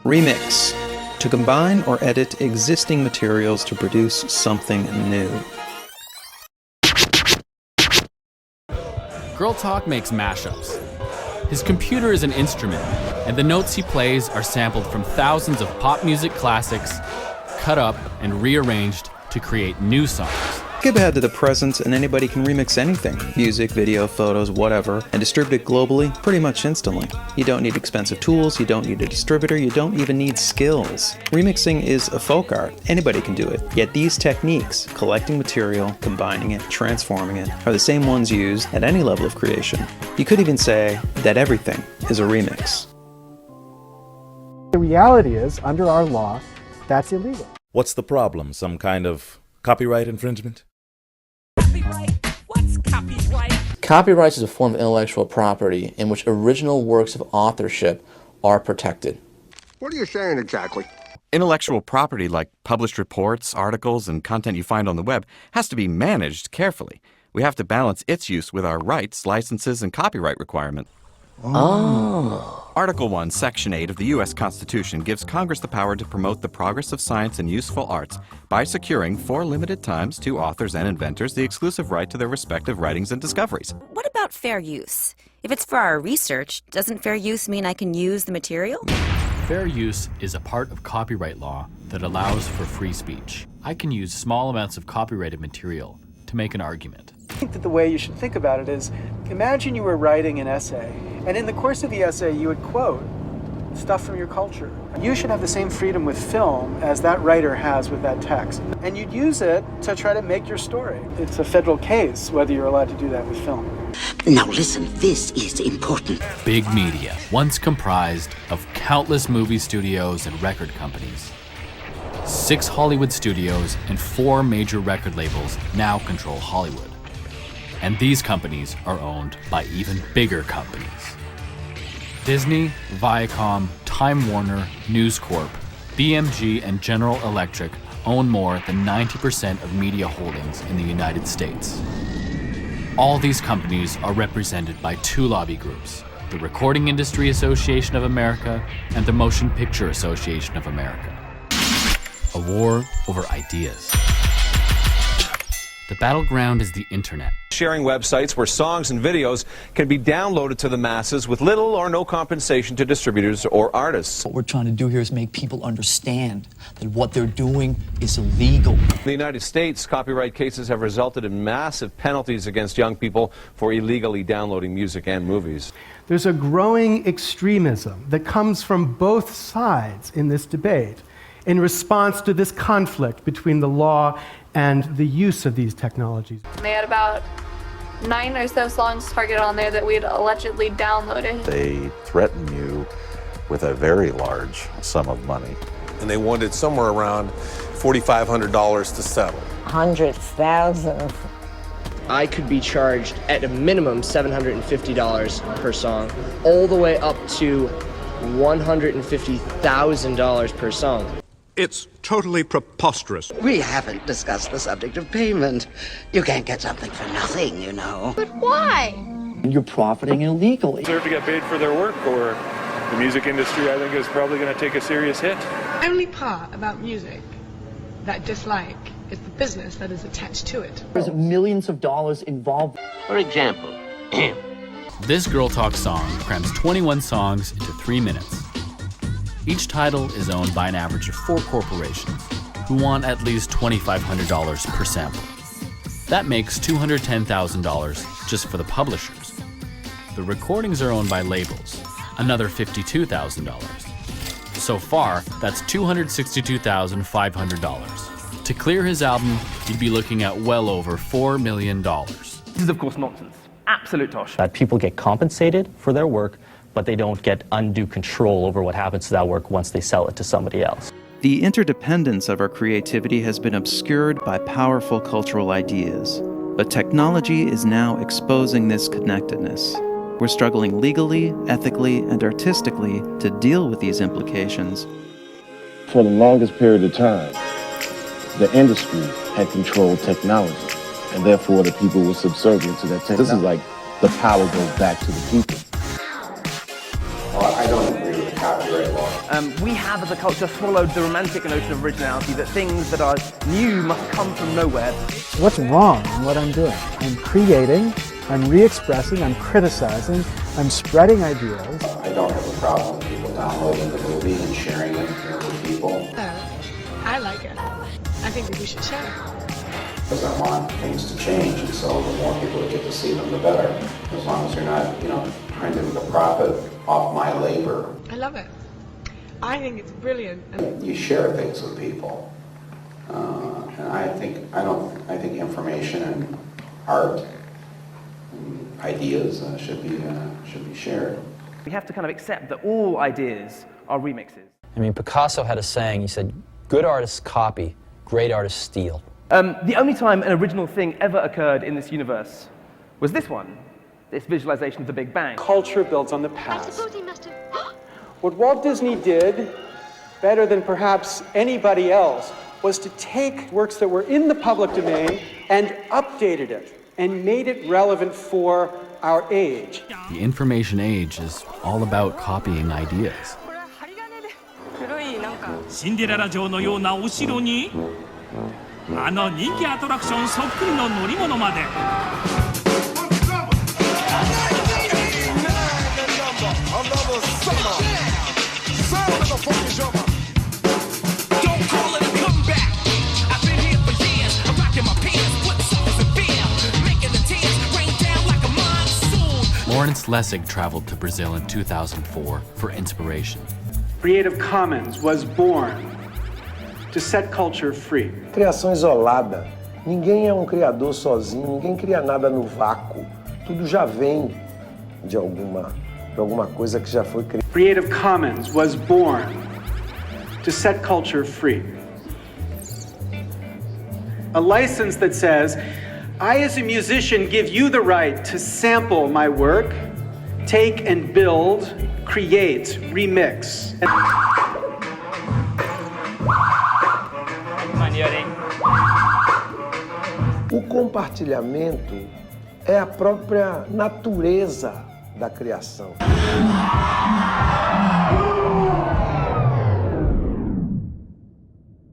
Remix. To combine or edit existing materials to produce something new. Girl Talk makes mashups. His computer is an instrument, and the notes he plays are sampled from thousands of pop music classics, cut up and rearranged to create new songs. Skip ahead to the present and anybody can remix anything, music, video, photos, whatever, and distribute it globally pretty much instantly. You don't need expensive tools, you don't need a distributor, you don't even need skills. Remixing is a folk art, anybody can do it. Yet these techniques, collecting material, combining it, transforming it, are the same ones used at any level of creation. You could even say that everything is a remix. The reality is, under our law, that's illegal. What's the problem? Some kind of copyright infringement? Copyright? What's copyright? Copyright is a form of intellectual property in which original works of authorship are protected. What are you saying exactly? Intellectual property, like published reports, articles, and content you find on the web, has to be managed carefully. We have to balance its use with our rights, licenses, and copyright requirements. Article 1, Section 8 of the U.S. Constitution gives Congress the power to promote the progress of science and useful arts by securing, for limited times, to authors and inventors the exclusive right to their respective writings and discoveries. What about fair use? If it's for our research, doesn't fair use mean I can use the material? Fair use is a part of copyright law that allows for free speech. I can use small amounts of copyrighted material to make an argument. I think that the way you should think about it is, imagine you were writing an essay, and in the course of the essay you would quote stuff from your culture. You should have the same freedom with film as that writer has with that text. And you'd use it to try to make your story. It's a federal case whether you're allowed to do that with film. Now listen, this is important. Big media, once comprised of countless movie studios and record companies. 6 Hollywood studios and 4 major record labels now control Hollywood. And these companies are owned by even bigger companies. Disney, Viacom, Time Warner, News Corp, BMG, and General Electric own more than 90% of media holdings in the United States. All these companies are represented by 2 lobby groups, the Recording Industry Association of America and the Motion Picture Association of America. A war over ideas. The battleground is the internet. Sharing websites where songs and videos can be downloaded to the masses with little or no compensation to distributors or artists. What we're trying to do here is make people understand that what they're doing is illegal. In the United States, copyright cases have resulted in massive penalties against young people for illegally downloading music and movies. There's a growing extremism that comes from both sides in this debate in response to this conflict between the law and the use of these technologies. They had about 9 or so songs targeted on there that we'd allegedly downloaded. They threaten you with a very large sum of money. And they wanted somewhere around $4,500 to settle. Hundreds, thousands. I could be charged at a minimum $750 per song, all the way up to $150,000 per song. It's totally preposterous. We haven't discussed the subject of payment. You can't get something for nothing, you know. But why? You're profiting illegally. Deserve to get paid for their work, or the music industry, I think, is probably going to take a serious hit. The only part about music that I dislike is the business that is attached to it. There's millions of dollars involved. For example, This Girl Talk song crams 21 songs into 3 minutes. Each title is owned by an average of 4 corporations who want at least $2,500 per sample. That makes $210,000 just for the publishers. The recordings are owned by labels, another $52,000. So far, that's $262,500. To clear his album, you'd be looking at well over $4 million. This is, of course, nonsense. Absolute tosh. That people get compensated for their work, but they don't get undue control over what happens to that work once they sell it to somebody else. The interdependence of our creativity has been obscured by powerful cultural ideas, but technology is now exposing this connectedness. We're struggling legally, ethically, and artistically to deal with these implications. For the longest period of time, the industry had controlled technology, and therefore the people were subservient to that technology. This is like the power goes back to the people. I don't agree with the copyright law. We have, as a culture, swallowed the romantic notion of originality, that things that are new must come from nowhere. What's wrong in what I'm doing? I'm creating, I'm re-expressing, I'm criticizing, I'm spreading ideas. I don't have a problem with people downloading the movie and sharing it with people. I like it. I think that we should share it. Because I want things to change, and so the more people that get to see them, the better. As long as you're not, trying to make a profit off my labor. I love it. I think it's brilliant. You share things with people, and I think information and art and ideas should be shared. We have to kind of accept that all ideas are remixes. I mean, Picasso had a saying. He said, "Good artists copy, great artists steal." The only time an original thing ever occurred in this universe was this one, this visualization of the Big Bang. Culture builds on the past. What Walt Disney did, better than perhaps anybody else, was to take works that were in the public domain and updated it and made it relevant for our age. The information age is all about copying ideas. シンデレラ城のようなお城にあの人気アトラクションそっくりの乗り物まで。Lawrence Lessig traveled to Brazil in 2004 for inspiration. Creative Commons was born to set culture free. Criação isolada. Ninguém é um criador sozinho, ninguém cria nada no vácuo. Tudo já vem de alguma coisa que já foi criada. Creative Commons was born to set culture free. A license that says, I as a musician give you the right to sample my work, take and build, create, remix. O compartilhamento é a própria natureza da criação.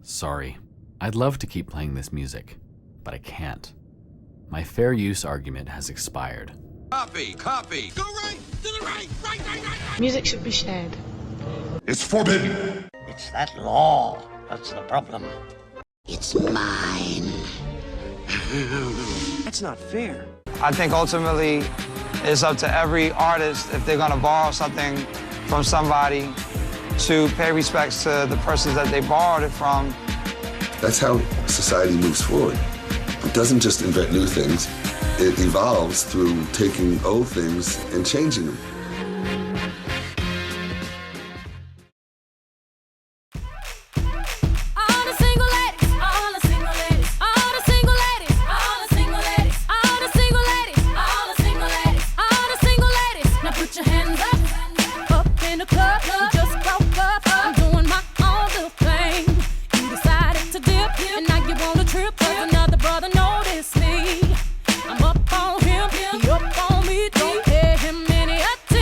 Sorry, I'd love to keep playing this music, but I can't. My fair use argument has expired. Copy! Go right! To the right! Right! Music should be shared. It's forbidden! It's that law that's the problem. It's mine. That's not fair. I think ultimately it's up to every artist, if they're gonna borrow something from somebody, to pay respects to the persons that they borrowed it from. That's how society moves forward. It doesn't just invent new things, it evolves through taking old things and changing them. I'm up on him, he up on me, don't pay him any attention.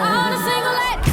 on a single light.